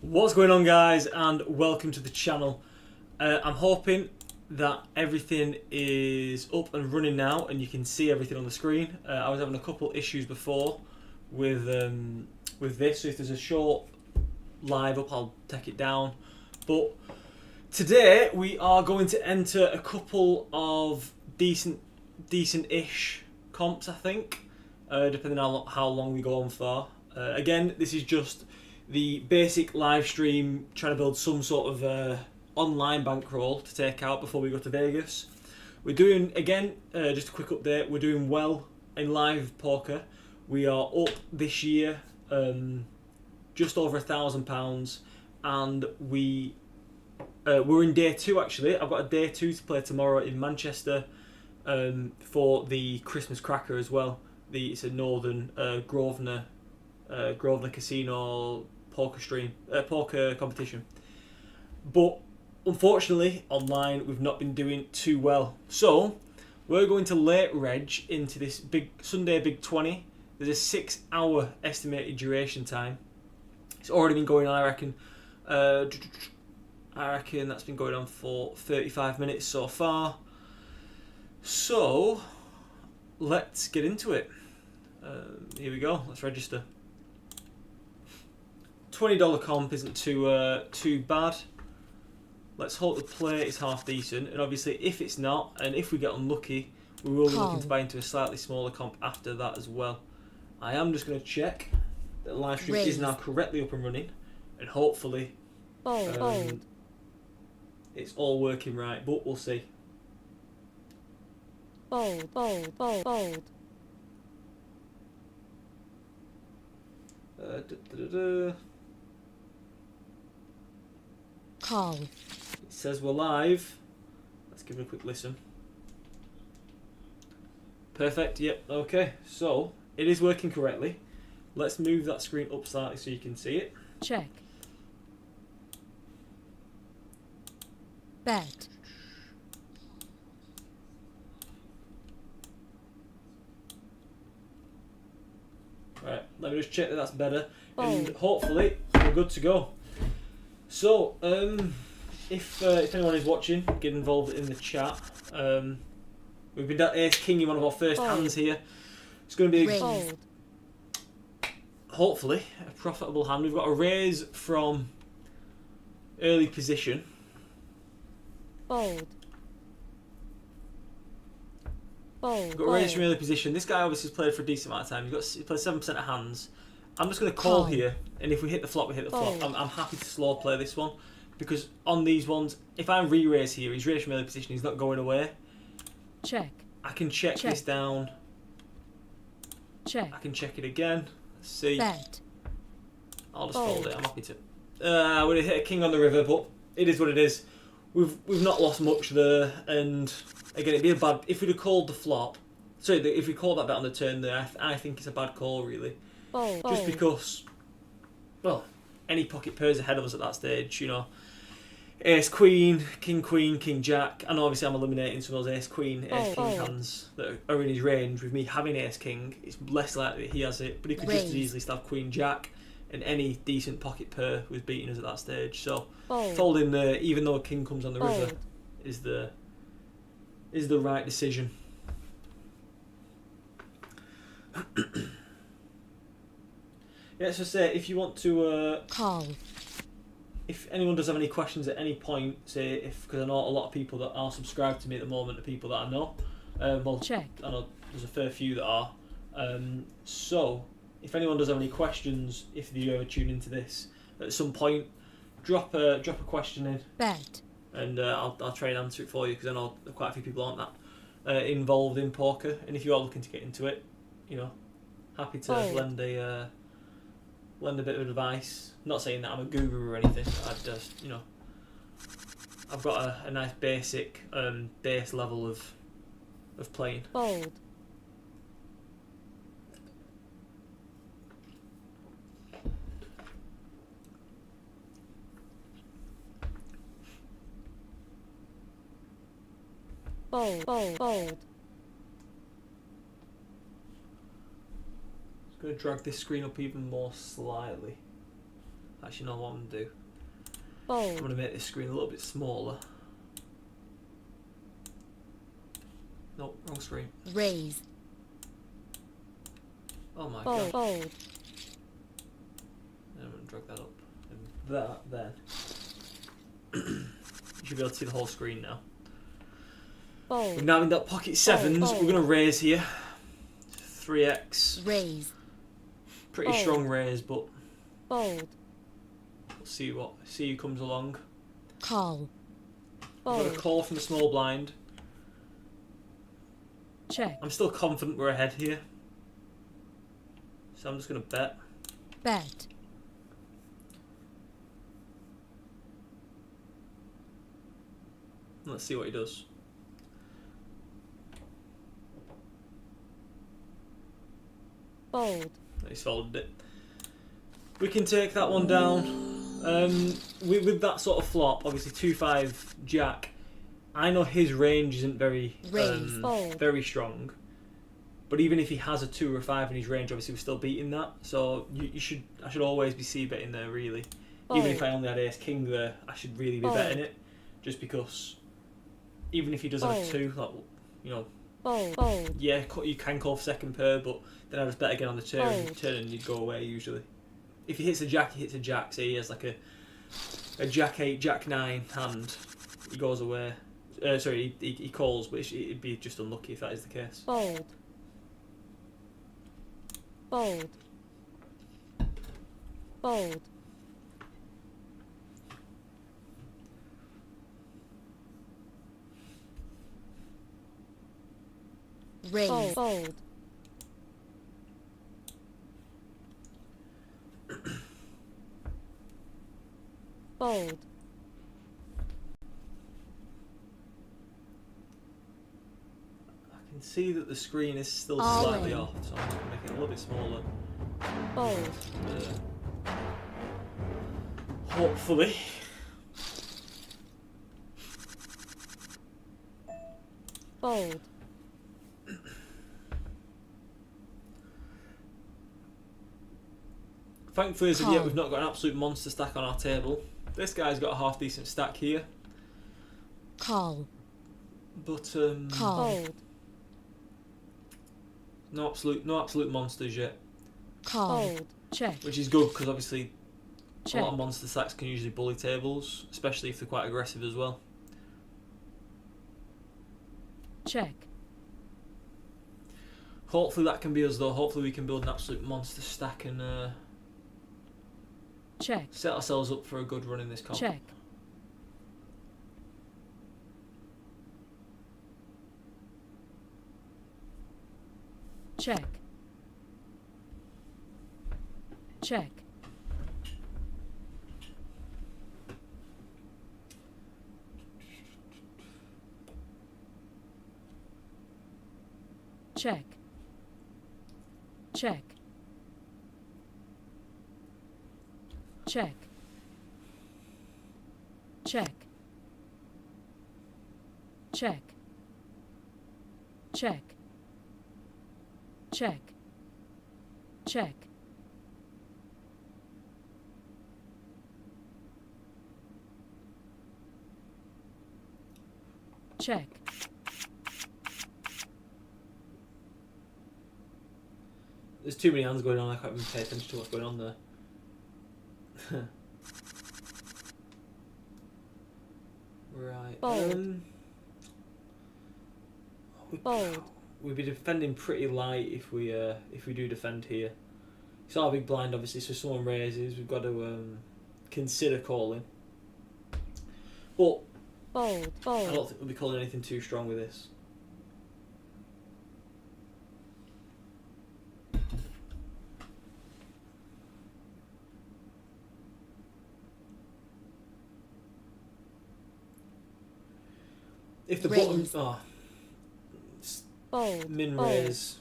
What's going on, guys, and welcome to the channel. I'm hoping that everything is up and running now and you can see everything on the screen. I was having a couple issues before with this, so if there's a short live up I'll take it down. But today we are going to enter a couple of decent-ish comps, I think, depending on how long we go on for. Again, this is just the basic live stream, trying to build some sort of online bankroll to take out before we go to Vegas. We're doing, again, just a quick update, we're doing well in live poker. We are up this year just over £1,000, and we're in day 2 actually. I've got a day 2 to play tomorrow in Manchester for the Christmas Cracker as well. It's a Northern Grosvenor Casino poker competition. But unfortunately, online we've not been doing too well. So we're going to late reg into this big Sunday Big 20. There's a 6-hour estimated duration time. It's already been going on, I reckon. That's been going on for 35 minutes so far. So let's get into it. Here we go. Let's register. $20 comp isn't too bad. Let's hope the play is half decent, and obviously if it's not, and if we get unlucky, we will be looking to buy into a slightly smaller comp after that as well. I am just going to check that the live stream is now correctly up and running, and hopefully it's all working right, but we'll see. Bold. Call. It says we're live. Let's give it a quick listen. Perfect, yep, okay. So, it is working correctly. Let's move that screen up slightly so you can see it. Check. Bet. Right, let me just check that that's better. And hopefully, we're good to go. So, if anyone is watching, get involved in the chat. We've been ace king in one of our first hands here. It's going to be hopefully a profitable hand. We've got a raise from early position. Bold. We've got a raise from early position. This guy obviously has played for a decent amount of time. He played 7% of hands. I'm just going to call here, and if we hit the flop, we hit the flop. I'm happy to slow play this one, because on these ones, if I re-raise here, he's raised from early position, he's not going away. Check. I can check this down. Check. I can check it again. Let's see. Bet. I'll just fold it. I'm happy to. I would have hit a king on the river, but it is what it is. We've not lost much there, and again, it'd be a bad if we'd have called the flop. Sorry, if we called that bet on the turn there, I think it's a bad call really. Just because, well, any pocket pairs ahead of us at that stage, you know. Ace Queen, King Jack. I know obviously I'm eliminating some of those Ace Queen, Ace King hands that are in his range. With me having Ace King, it's less likely that he has it, but he could just as easily still have Queen Jack, and any decent pocket pair was beating us at that stage. So folding there, even though a king comes on the river, is the right decision. Yeah, so say if you want to call. If anyone does have any questions at any point, say because I know a lot of people that are subscribed to me at the moment are people that I know. Well, check. I know there's a fair few that are. So if anyone does have any questions, if you ever tune into this at some point, drop a question in. Bet. And I'll try and answer it for you, because I know quite a few people aren't that involved in poker, and if you are looking to get into it, you know, happy to lend a bit of advice. Not saying that I'm a guru or anything. I just, you know, I've got a nice basic base level of playing. Bold. Bold. Going to drag this screen up even more slightly. Actually, no, what I'm going to do, I'm Fold. going to make this screen a little bit smaller. No, wrong screen. Raise. Oh my Fold. god. Fold. I'm going to drag that up. And that, then. You should be able to see the whole screen now. We're Fold. now in that pocket sevens. Fold. We're going to raise here. 3x. Raise. Pretty Fold. strong raise, but Fold. we'll see who comes along. Call. We've got a Fold. call from the small blind. Check. I'm still confident we're ahead here. So I'm just going to bet. Bet. Let's see what he does. Fold. He's folded it. We can take that one down. With that sort of flop, obviously 2-5 jack. I know his range isn't very Raise. Fold. very strong, but even if he has a 2 or a 5 in his range, obviously we're still beating that. So I should always be c betting there really. Fold. Even if I only had ace king there, I should really be Fold. betting it, just because. Even if he does have a Fold. 2, like, you know, Fold. Fold. yeah, you can call for second pair, but then I just bet again on the turn, Fold. and you'd go away usually. If he hits a jack, he hits a jack. Say he has like a jack 8, jack 9 hand, he goes away. Sorry, he calls, but it'd be just unlucky if that is the case. Fold. Fold. Fold. Raise. Fold. Fold. Fold. I can see that the screen is still All slightly in. off, so I'm just going to make it a little bit smaller. Fold. Hopefully. Fold. Thankfully, as of yet, Call. we've not got an absolute monster stack on our table. This guy's got a half decent stack here, Call. but Call. Fold. no absolute monsters yet, Call. Fold. Check. which is good because obviously a Check. lot of monster stacks can usually bully tables, especially if they're quite aggressive as well. Check. Hopefully that can be us though. Hopefully we can build an absolute monster stack and Check. set ourselves up for a good run in this comp. Check. Check. Check. Check. Check. Check. Check. Check. Check. Check. Check. Check. There's too many hands going on. I can't even pay attention to what's going on there. Right. Fold. Fold. We'd be defending pretty light if we do defend here. It's our big blind, obviously. So if someone raises, we've got to consider calling. But Fold. I Fold. don't think we'll be calling anything too strong with this. If the Raise. bottom, Fold. min Fold. raise,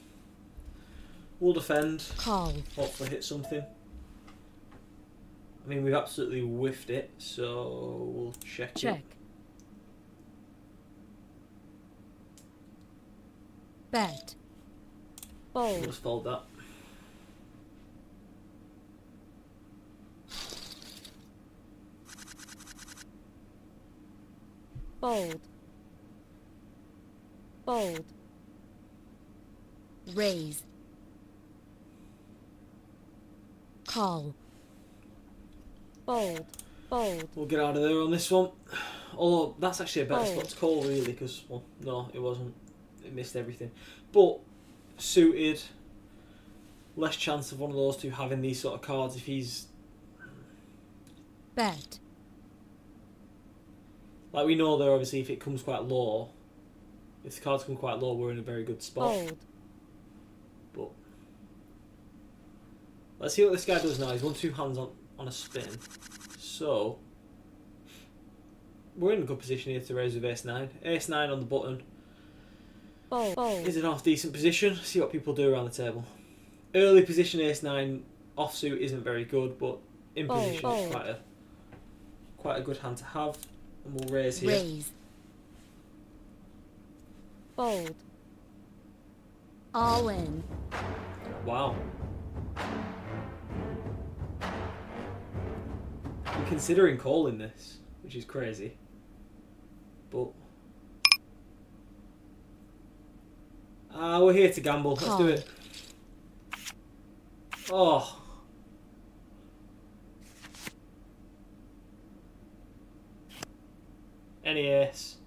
we'll defend. Call. Hopefully hit something. I mean, we've absolutely whiffed it, so we'll check Check. it. Bet. We'll Fold. just fold that. Fold. Fold. Raise. Call. Fold. Fold. We'll get out of there on this one. Although that's actually a better Fold. spot to call, really, because, well, no, it wasn't. It missed everything. But suited, less chance of one of those two having these sort of cards if he's... Bet. Like, we know there, obviously, if it comes quite low, if the cards come quite low, we're in a very good spot. Fold. But let's see what this guy does now. He's won 2 hands on a spin. So, we're in a good position here to raise with ace-9. Ace-9 on the button. Fold. Fold. Is an half-decent position. See what people do around the table. Early position ace-9 offsuit isn't very good, but in position it's quite a good hand to have. And we'll raise here. Raise. Fold. All in. Wow. I'm considering calling this, which is crazy. But we're here to gamble. Let's do it. Oh. Any ace.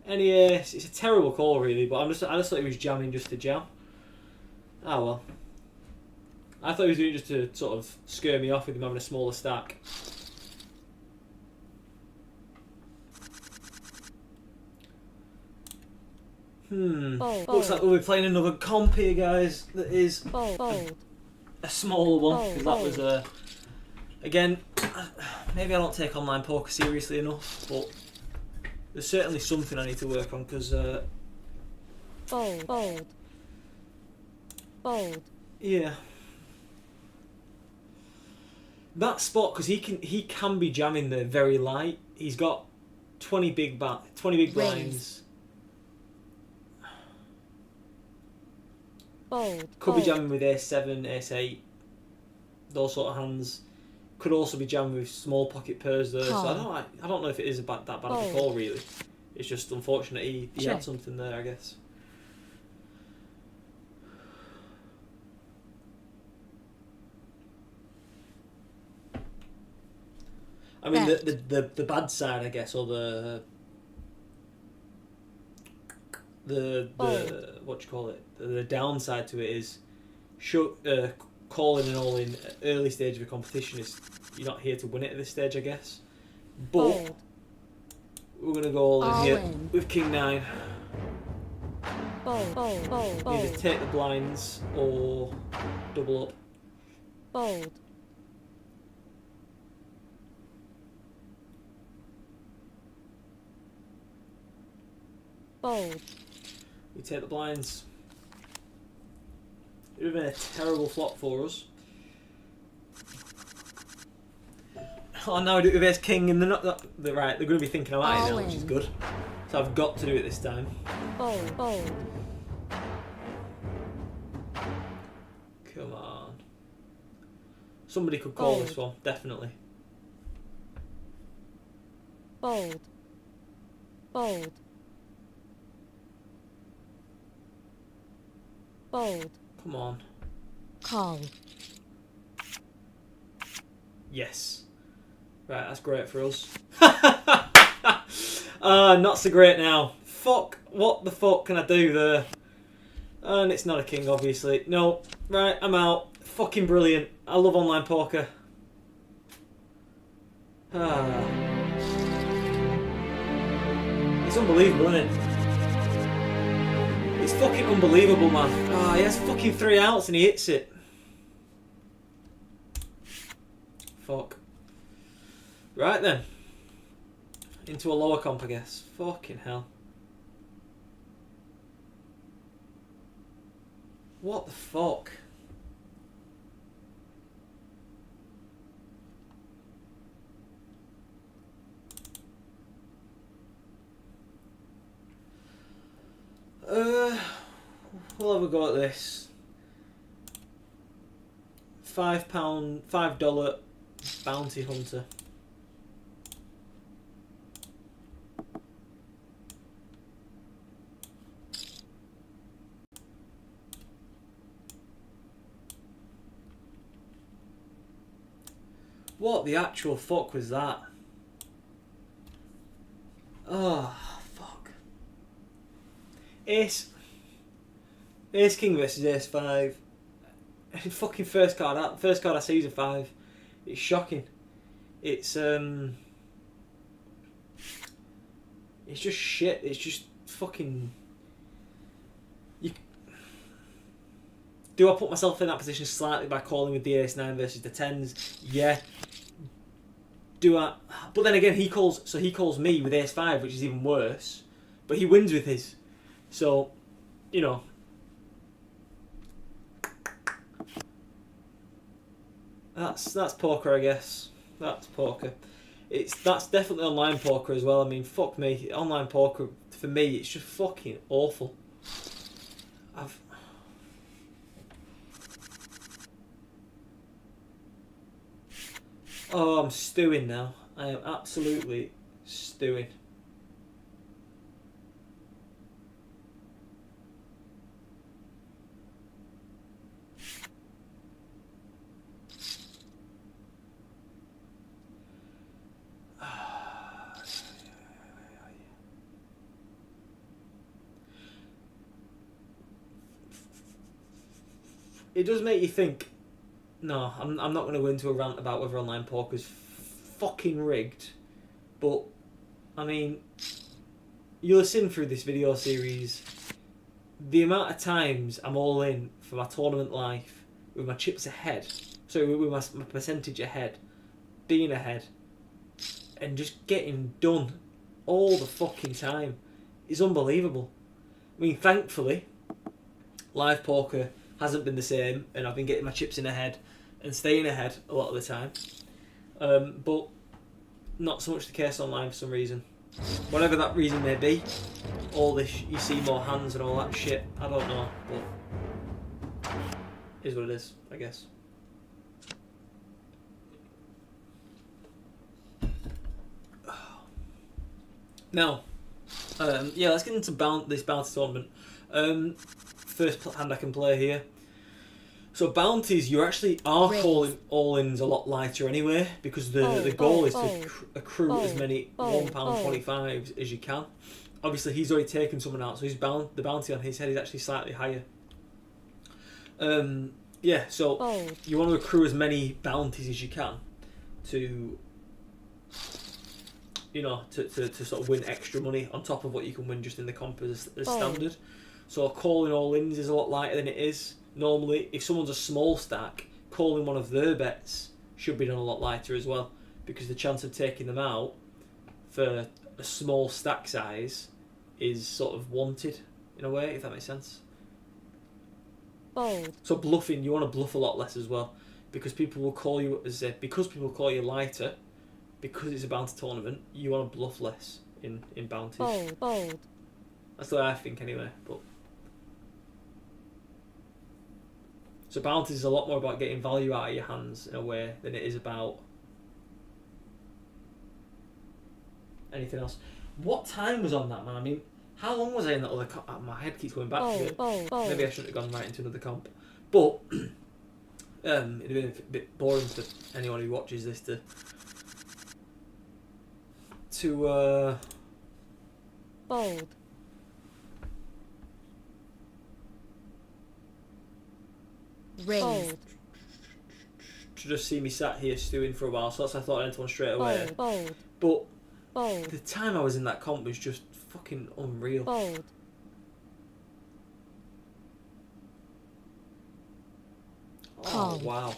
Any ace. It's a terrible call, really, but I just thought he was jamming just to jam. Ah, well. I thought he was doing it just to sort of scare me off with him having a smaller stack. Looks like we'll be playing another comp here, guys. That is a smaller one, because that was a... Again, maybe I don't take online poker seriously enough, but there's certainly something I need to work on, because... Fold. Yeah. That spot, because he can be jamming there very light. He's got 20 big blinds. Could be jamming with ace-7, ace-8, those sort of hands. Could also be jamming with small pocket pairs there. So I don't know if it is that bad of a call, really. It's just unfortunate he had something there, I guess. I mean, the bad side, I guess, or the what do you call it? The downside to it is, calling an all-in early stage of a competition is you're not here to win it at this stage, I guess. But we're gonna go all in here with King-9. Either take the blinds or double up. We take the blinds. It would have been a terrible flop for us. Oh, now we do it with ace king, and they're not right. They're going to be thinking about it now, which is good. So I've got to do it this time. Come on. Somebody could call this one, definitely. Fold. Come on. Call. Yes. Right, that's great for us. Not so great now. Fuck. What the fuck can I do there? And it's not a king, obviously. No. Right, I'm out. Fucking brilliant. I love online poker. It's unbelievable, isn't it? It's fucking unbelievable, man. He has fucking 3 outs and he hits it. Fuck. Right then. Into a lower comp, I guess. Fucking hell. What the fuck? We'll have a go at this. $5 bounty hunter. What the actual fuck was that? Oh, fuck. Ace King versus Ace 5. Fucking first card of season 5. It's shocking. It's just shit. It's just fucking. Do I put myself in that position slightly by calling with the Ace 9 versus the 10s? Yeah. Do I? But then again, he calls me with Ace 5, which is even worse. But he wins with his. So, you know. That's poker, I guess. That's poker. That's definitely online poker as well. I mean, fuck me, online poker for me, it's just fucking awful. I'm stewing now. I am absolutely stewing. It does make you think. No, I'm not going to go into a rant about whether online poker's fucking rigged. But, I mean, you'll have seen through this video series the amount of times I'm all in for my tournament life with my chips ahead. So with my percentage ahead, being ahead, and just getting done all the fucking time. It's unbelievable. I mean, thankfully, live poker hasn't been the same, and I've been getting my chips in ahead and staying ahead a lot of the time. But not so much the case online for some reason. Whatever that reason may be, all this, you see more hands and all that shit, I don't know, but it is what it is, I guess. Now, yeah, let's get into this bounty tournament. First hand I can play here. So bounties, you actually are calling all-ins a lot lighter anyway, because the goal is to accrue as many £1.25s as you can. Obviously, he's already taken someone out, so the bounty on his head is actually slightly higher. Yeah, so you want to accrue as many bounties as you can to, you know, to sort of win extra money on top of what you can win just in the comp as standard. So calling all-ins is a lot lighter than it is. Normally, if someone's a small stack, calling one of their bets should be done a lot lighter as well, because the chance of taking them out for a small stack size is sort of wanted in a way, if that makes sense. So bluffing, you want to bluff a lot less as well, because people will call you lighter, because it's a bounty tournament. You want to bluff less in bounties. That's the way I think anyway. But so bounties is a lot more about getting value out of your hands in a way than it is about anything else. What time was on that, man? I mean, how long was I in that other comp? My head keeps going back to it. Maybe I shouldn't have gone right into another comp. But it'd have been a bit boring for anyone who watches this to raised, to just see me sat here stewing for a while. So that's why I thought I'd enter one straight away. But the time I was in that comp was just fucking unreal. Oh, wow.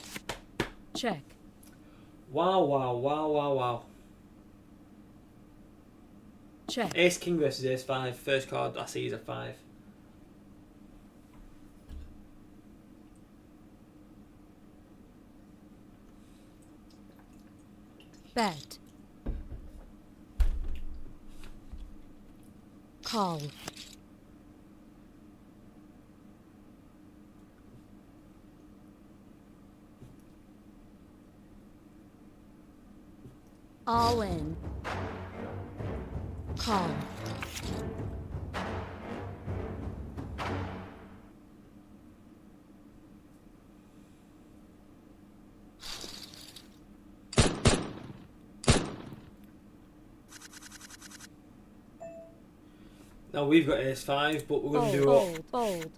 check, Wow. check, Ace King versus Ace 5. First card I see is a 5. bet, call, all in, call, Now we've got ace 5, but we're going to do what fold,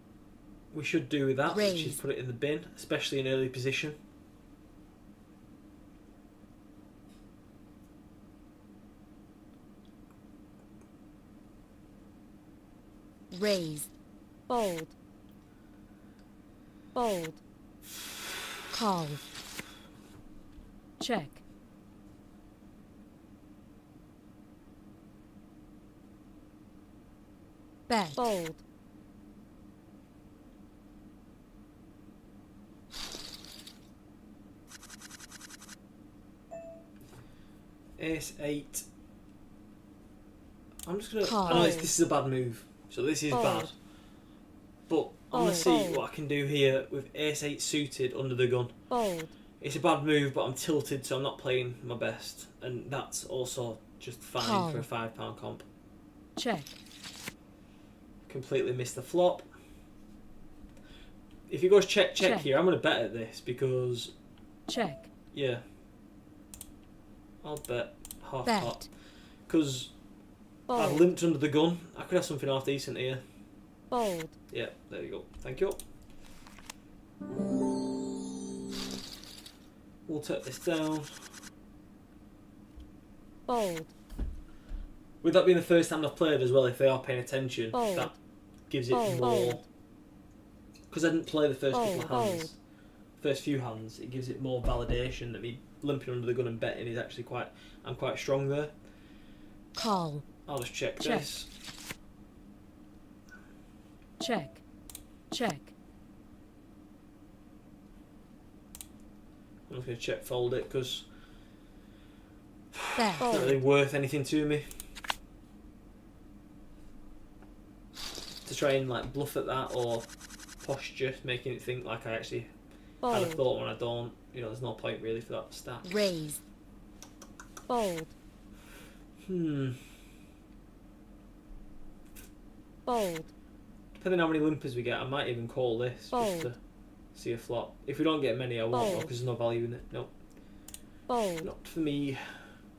we should do with that, which is raise, put it in the bin, especially in early position. raise, fold, fold, call, check, bet, fold, Ace 8. I'm just gonna. Call. I know this is a bad move, so this is Fold. bad. But I'm gonna Fold. see Fold. what I can do here with ace 8 suited under the gun. fold, It's a bad move, but I'm tilted, so I'm not playing my best, and that's also just fine Call. for a £5 comp. check, Completely missed the flop. If he goes check Check. here, I'm gonna bet at this because check, yeah, I'll bet half bet, pot because I've fold, limped under the gun. I could have something half decent here. fold, Yeah, there you go. Thank you. We'll take this down. fold, With that being the first time I've played as well, if they are paying attention, Fold. that gives it Fold. more. Because I didn't play the first couple of Fold. hands, first few hands, it gives it more validation that me limping under the gun and betting is actually I'm quite strong there. call, I'll just check Check. this. check, check, I'm just going to check fold it because bet, it's not fold, really worth anything to me. To try and like bluff at that or posture, making it think like I actually had a fold, thought when I don't. You know, there's no point really for that stat. raise, fold, fold, Depending on how many limpers we get, I might even call this Fold. just to see a flop. If we don't get many, I won't Fold. because there's no value in it. Nope, fold, not for me.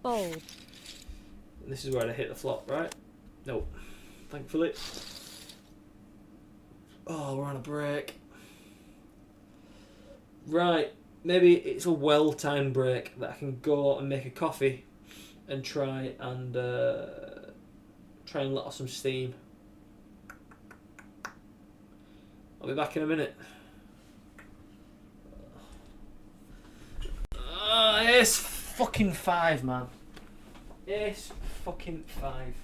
fold, And this is where I hit the flop, right? Nope, thankfully. Oh, we're on a break. Right, maybe it's a well-timed break that I can go and make a coffee and try and let off some steam. I'll be back in a minute. Ace fucking 5, man. Ace fucking 5.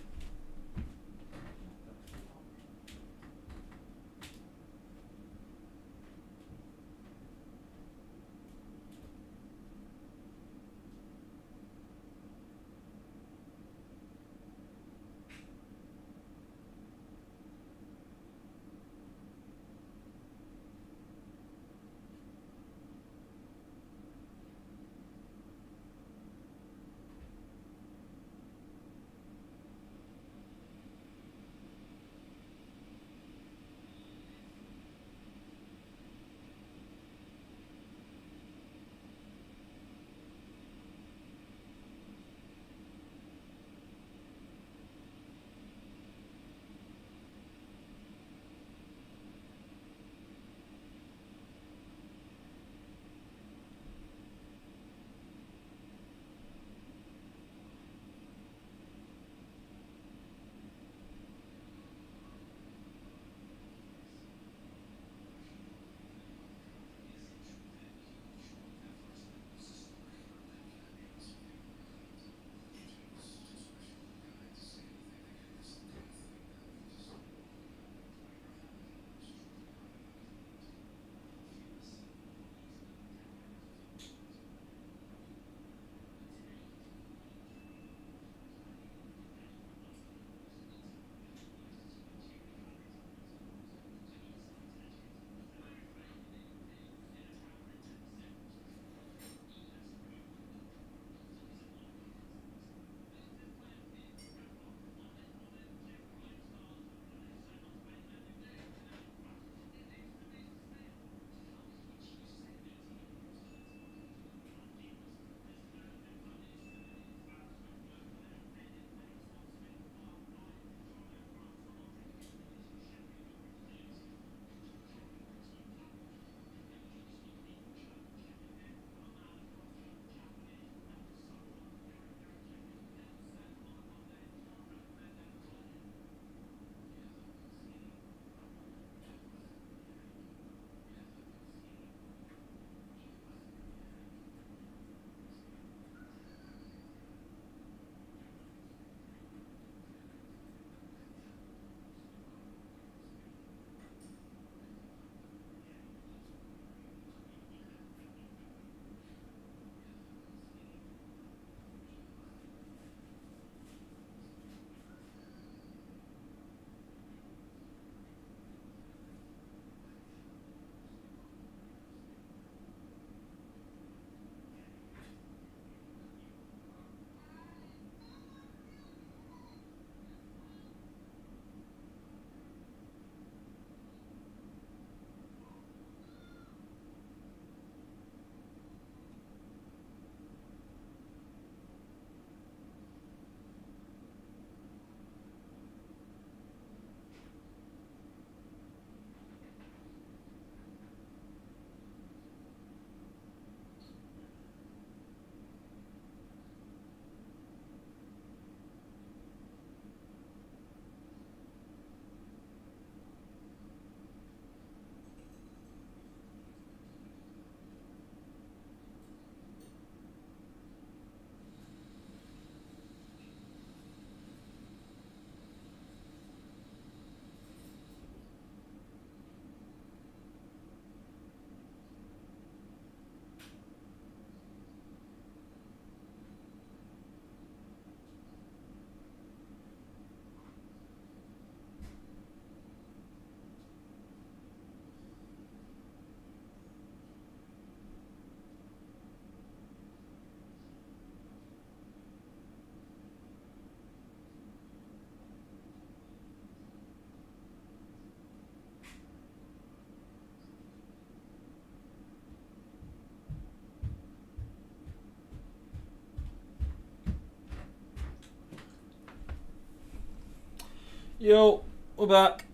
Yo, we're back.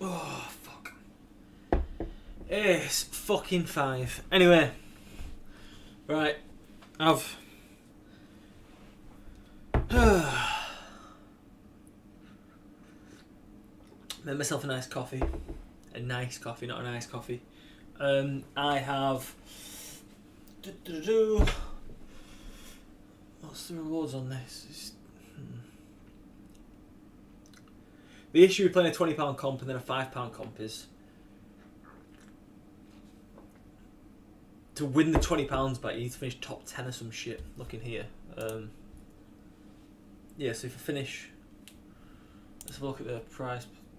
Oh, fuck. It's fucking 5. Anyway. Right. I've... made myself a nice coffee. A nice coffee, not a nice coffee. I have... What's the rewards on this? The issue with playing a £20 comp and then a £5 comp is to win the £20 back you need to finish top 10 or some shit. Looking here. Yeah, so if I finish... Let's have a look at the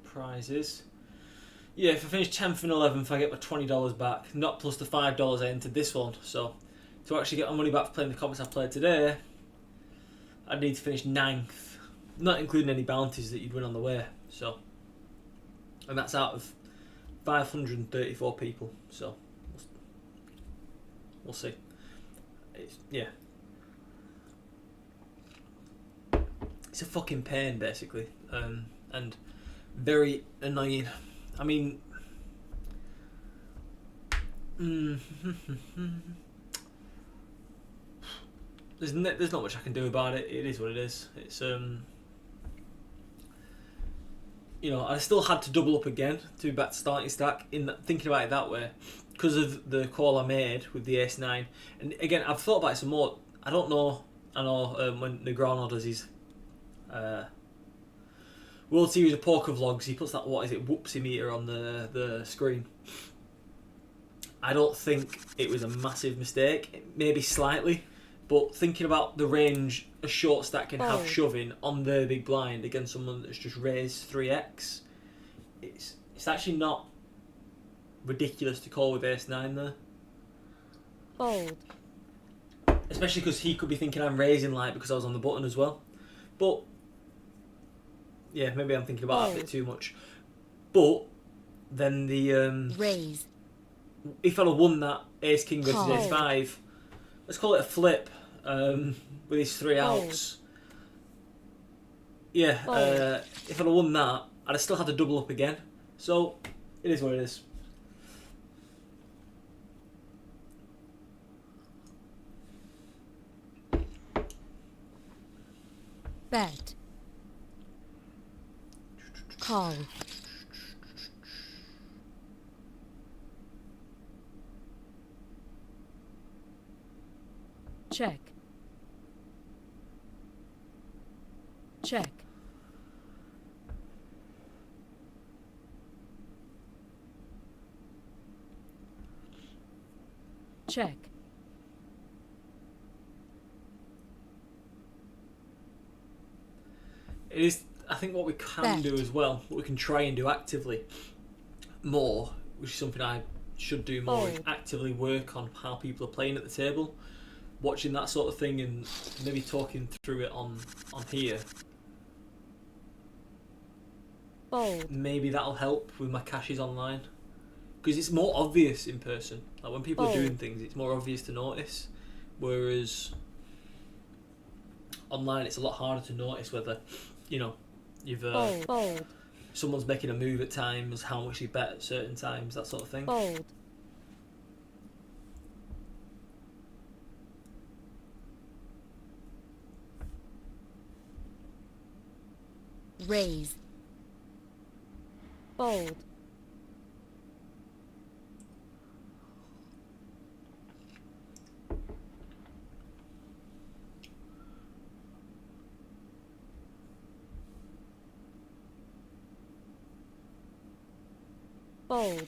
prizes. Yeah, if I finish 10th and 11th I get my $20 back. Not plus the $5 I entered this one. So to actually get my money back for playing the comps I've played today, I'd need to finish 9th. Not including any bounties that you'd win on the way. So, and that's out of 534 people. So, we'll see. Yeah, it's a fucking pain basically, and very annoying. I mean, there's not much I can do about it. It is what it is. It's you know, I still had to double up again to be back to starting stack. In thinking about it that way, because of the call I made with the ace-9. And again, I've thought about it some more. I don't know. I know when Negrano does his World Series of Poker vlogs, he puts that whoopsie meter on the screen. I don't think it was a massive mistake. Maybe slightly. But thinking about the range a short stack can have shoving on the big blind against someone that's just raised 3x, it's actually not ridiculous to call with ace-9 there. Fold. Especially because he could be thinking I'm raising light because I was on the button as well. But, yeah, maybe I'm thinking about that a bit too much. But, then the... raise. If I'd have won that ace-king versus ace-5, let's call it a flip. With his 3 outs. Yeah, if I'd have won that, I'd have still had to double up again. So, it is what it is. Bet. Call. Check. Check. Check. It is, I think what we can do as well, what we can try and do actively more, which is something I should do more, is actively work on how people are playing at the table. Watching that sort of thing and maybe talking through it on here. Maybe that'll help with my caches online. Because it's more obvious in person. Like when people are doing things, it's more obvious to notice. Whereas online, it's a lot harder to notice whether, you know, you've someone's making a move at times, how much you bet at certain times, that sort of thing. Raise. Fold. Fold.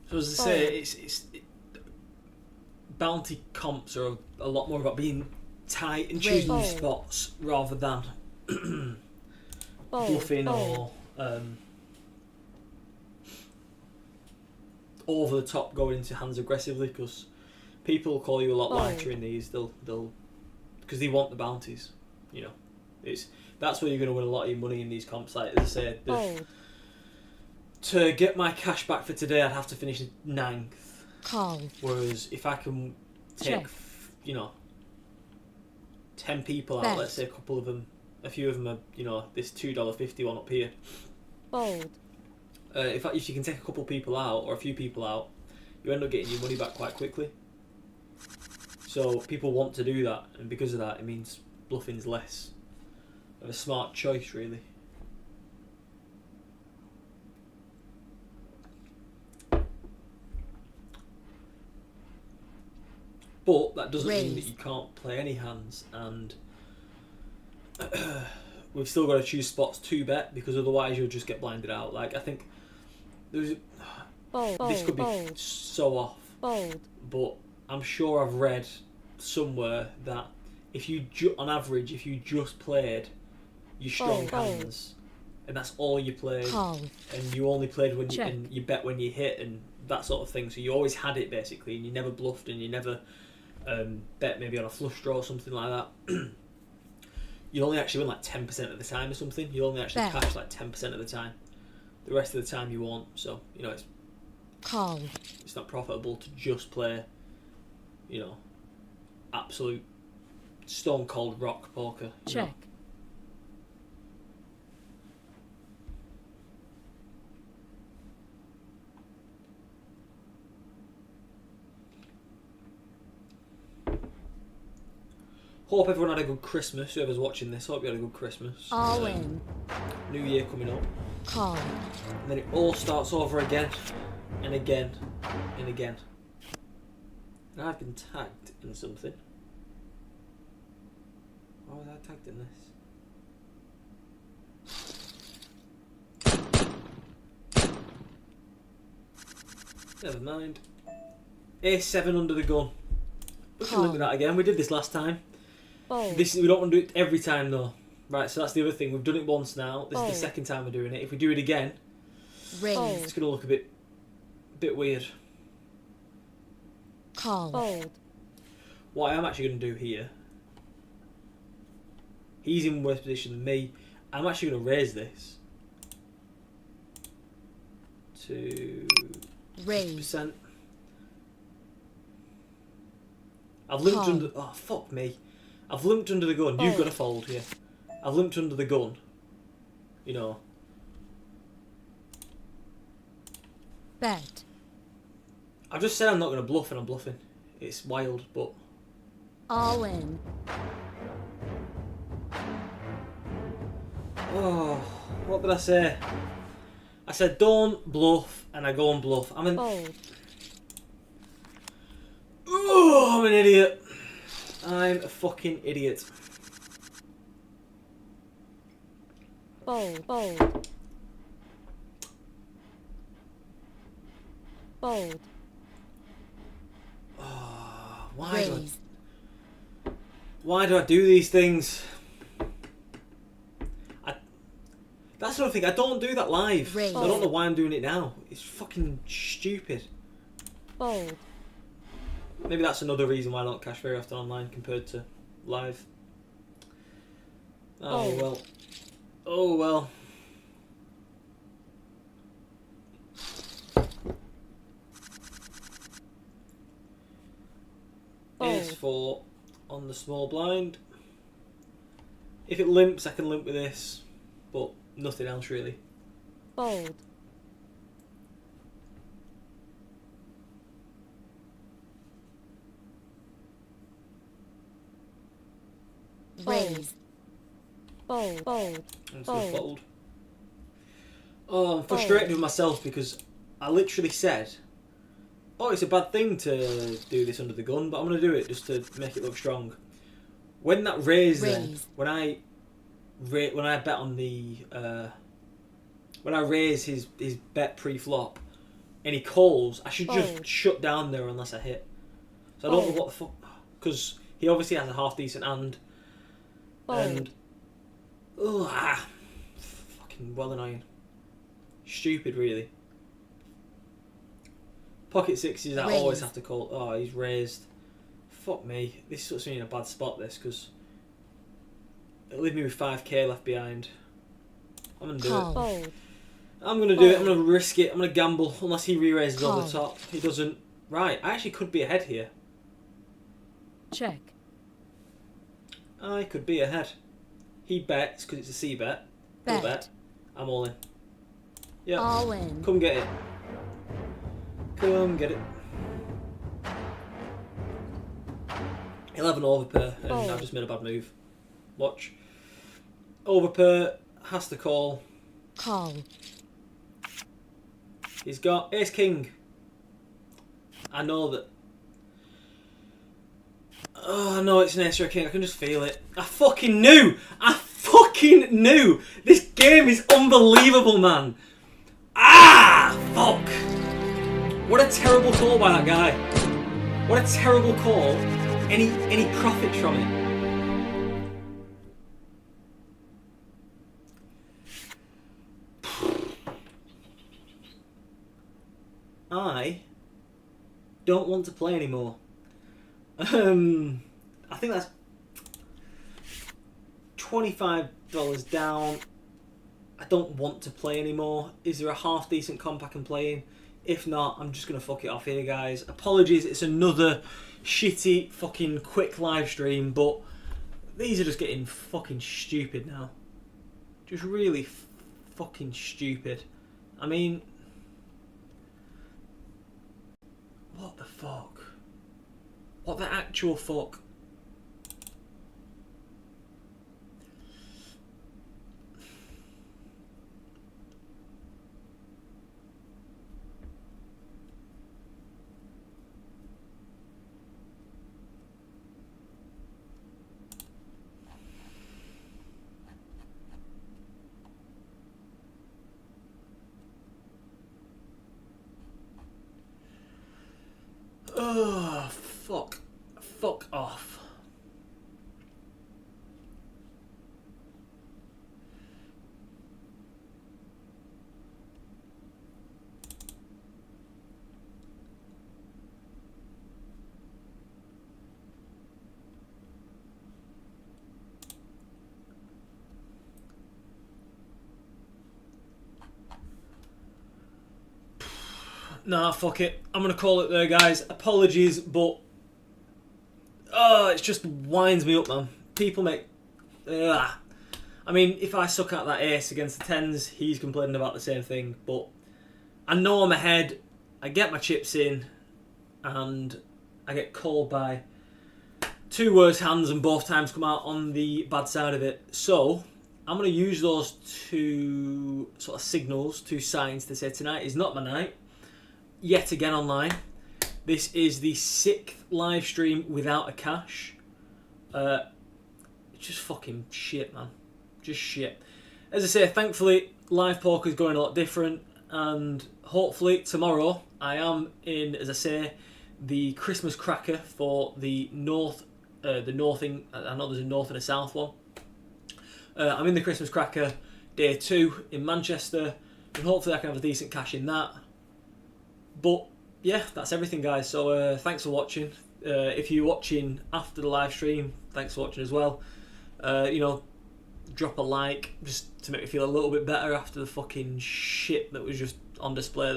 So as I say, bounty comps are a lot more about being tight and choosing your spots rather than bluffing or over the top going into hands aggressively, because people will call you a lot lighter in these. They'll because they want the bounties. You know, that's where you're going to win a lot of your money in these comps. Like as I say, to get my cash back for today, I'd have to finish 9th. Call. Whereas if I can take, Check. 10 people out, Bet. let's say a few of them are, this $2.50 one up here. Fold. If you can take a couple people out or a few people out, you end up getting your money back quite quickly. So people want to do that, and because of that, it means bluffing's less of a smart choice, really. But that doesn't mean that you can't play any hands, and we've still got to choose spots to bet, because otherwise you'll just get blinded out. Like, I think this could be so off, but I'm sure I've read somewhere that if you on average, if you just played your strong hands and that's all you played, and you only played when you bet when you hit and that sort of thing, so you always had it basically, and you never bluffed, and you never bet maybe on a flush draw or something like that, you only actually win like 10% of the time or something. You only actually cash like 10% of the time. The rest of the time you won't. So it's not profitable to just play absolute stone cold rock poker. Check. Hope everyone had a good Christmas. Whoever's watching this, hope you had a good Christmas. All in. New Year coming up. Call. And then it all starts over again and again and again. And I've been tagged in something. Why was I tagged in this? Never mind. A7 under the gun. We can look at that again. We did this last time. We don't want to do it every time though. Right, so that's the other thing. We've done it once now. This is the second time we're doing it. If we do it again, it's going to look a bit weird. Call. What I am actually going to do here, he's in worse position than me. I'm actually going to raise this to 6%. I've limped under. Oh fuck me! I've limped under the gun. You've got to fold here. I've limped under the gun. Bet. I've just said I'm not going to bluff, and I'm bluffing. It's wild, but. All in. Oh, what did I say? I said don't bluff, and I go and bluff. I'm an idiot. I'm a fucking idiot. Fold. Oh, why do I do these things? That's another thing. I don't do that live. I don't know why I'm doing it now. It's fucking stupid. Maybe that's another reason why I don't cash very often online compared to live. Oh well. Ace-4 on the small blind. If it limps, I can limp with this, but nothing else really. Raise. I'm just gonna fold. Oh, I'm frustrated with myself because I literally said, "Oh, it's a bad thing to do this under the gun, but I'm gonna do it just to make it look strong." When that raise. Then when I bet on the when I raise his bet pre-flop and he calls, I should just shut down there unless I hit. So I don't know what the fuck, because he obviously has a half decent hand. And fucking well annoying. Stupid, really. Pocket sixes, I always have to call. Oh, he's raised. Fuck me. This puts me in a bad spot, this, because it'll leave me with 5k left behind. I'm gonna do it. I'm going to do it. I'm going to risk it. I'm going to gamble unless he re-raises over Call. the top. He doesn't. Right, I actually could be ahead here. Check. I could be ahead. He bets because it's a C bet. He'll Bet. I'm all in. Yeah. All in. Come get it. Come get it. 11 overpair, and Fold. I've just made a bad move. Watch. Overpair has to call. Call. He's got ace king. I know that. Oh, I know it's an ace or a king. I can just feel it. I fucking knew. I fucking knew. This game is unbelievable, man. Ah, fuck. What a terrible call by that guy. What a terrible call. Any profits from it? I don't want to play anymore. I think that's $25 down. I don't want to play anymore. Is there a half decent comp I can play in? If not, I'm just going to fuck it off here, guys. Apologies, it's another shitty fucking quick live stream, but these are just getting fucking stupid now. Just really fucking stupid. I mean, what the fuck? What the actual fuck? Oh, fuck. Fuck off. Nah, fuck it. I'm gonna call it there, guys. Apologies, but it just winds me up, man. People make. I mean, if I suck out that ace against the tens, he's complaining about the same thing. But I know I'm ahead. I get my chips in, and I get called by two worse hands, and both times come out on the bad side of it. So I'm gonna use those two sort of signals, two signs to say tonight is not my night. Yet again online. This is the 6th live stream without a cash. It's just fucking shit, man. Just shit. As I say, thankfully, live poker is going a lot different, and hopefully tomorrow I am in, as I say, the Christmas cracker for the north, the northing. I know there's a north and a south one. I'm in the Christmas cracker day 2 in Manchester, and hopefully I can have a decent cash in that. But yeah, that's everything, guys. So thanks for watching. If you're watching after the live stream, thanks for watching as well. Drop a like just to make me feel a little bit better after the fucking shit that was just on display there.